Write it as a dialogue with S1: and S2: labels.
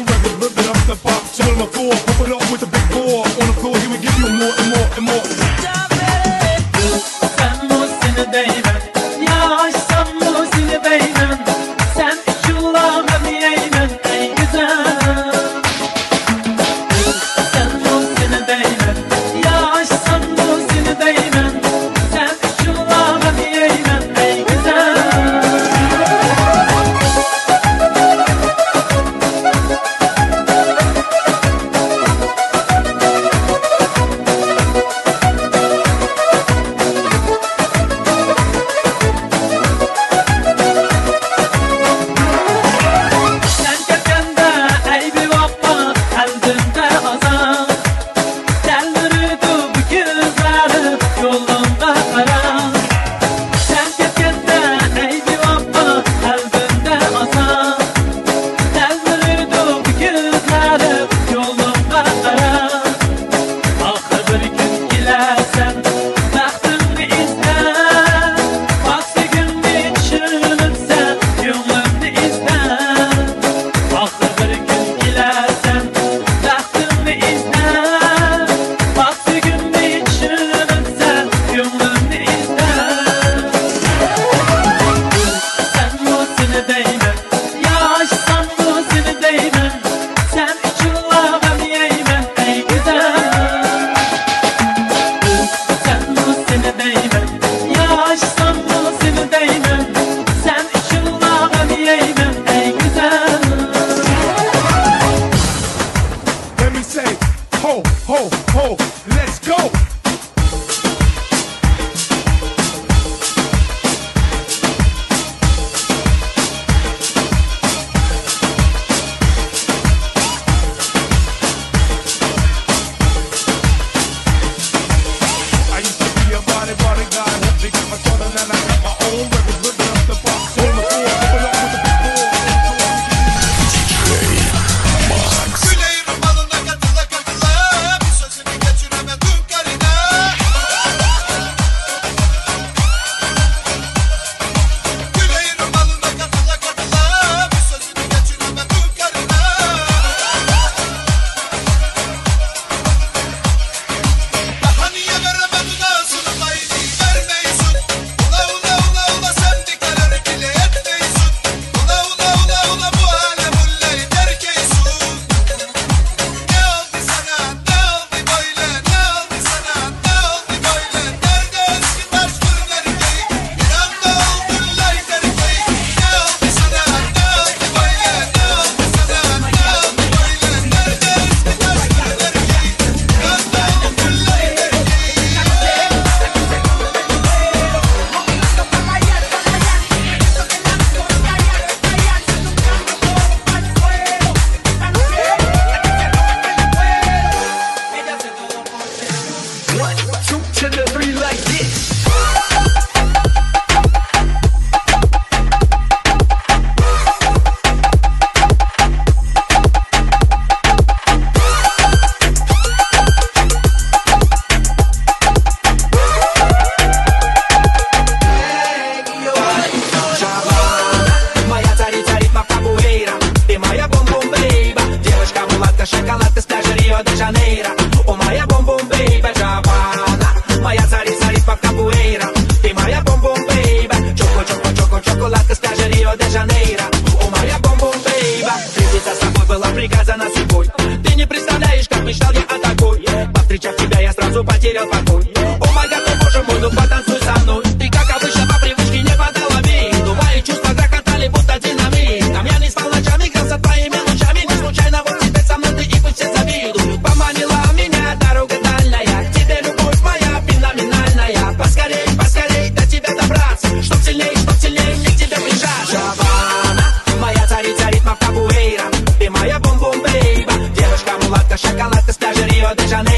S1: own records, ripping up the pop. Chill my floor, pump it up with the big bore. On the floor, he would give you more and more and more.
S2: Sen bu seni değmen, yaşsan bu seni değmen. Sen çullama diyeymen ey güzel. Sen bu seni değmen, yaşsan bu seni değmen. Sen çullama diyeymen ey güzel.
S1: Ho, let's go! I used to be a bodyguard, hope they get my shoulder, now I got my own records, ripping up the box. Chill my floor, pump it up with the big bore.
S3: Шоколад из пляжа Рио-де-Жанейро. О, моя бум-бум-бейба, Джавана. Моя царица капуэйра. Ты моя бум-бум-бейба. Чоко-чоко-чоко-чоколад из пляжа Рио-де-Жанейро. О, моя бум-бум-бейба. Встретиться с тобой было приказано судьбой. Ты не представляешь, как мечтал я о такой. Повстречав тебя, я сразу потерял покой. О, май гад, о боже мой, ну потанцуй со мной. Ты, как обычно, по привычке не подала виду. Мои чувства грохотали, будто динамит. Там я не спал ночами, грелся твоими лучами. Не случайно вот теперь со мной ты и пусть все завидуют. Поманила меня дорога дальняя. К тебе любовь моя феноменальная. Поскорей, поскорей до тебя добраться. Чтоб сильней мне к тебе прижаться. Джавана, моя царица ритмов капуэйра. Ты моя бум-бум-бейба. Девушка-мулатка, шоколадка с пляжа Рио-де-Жанейро.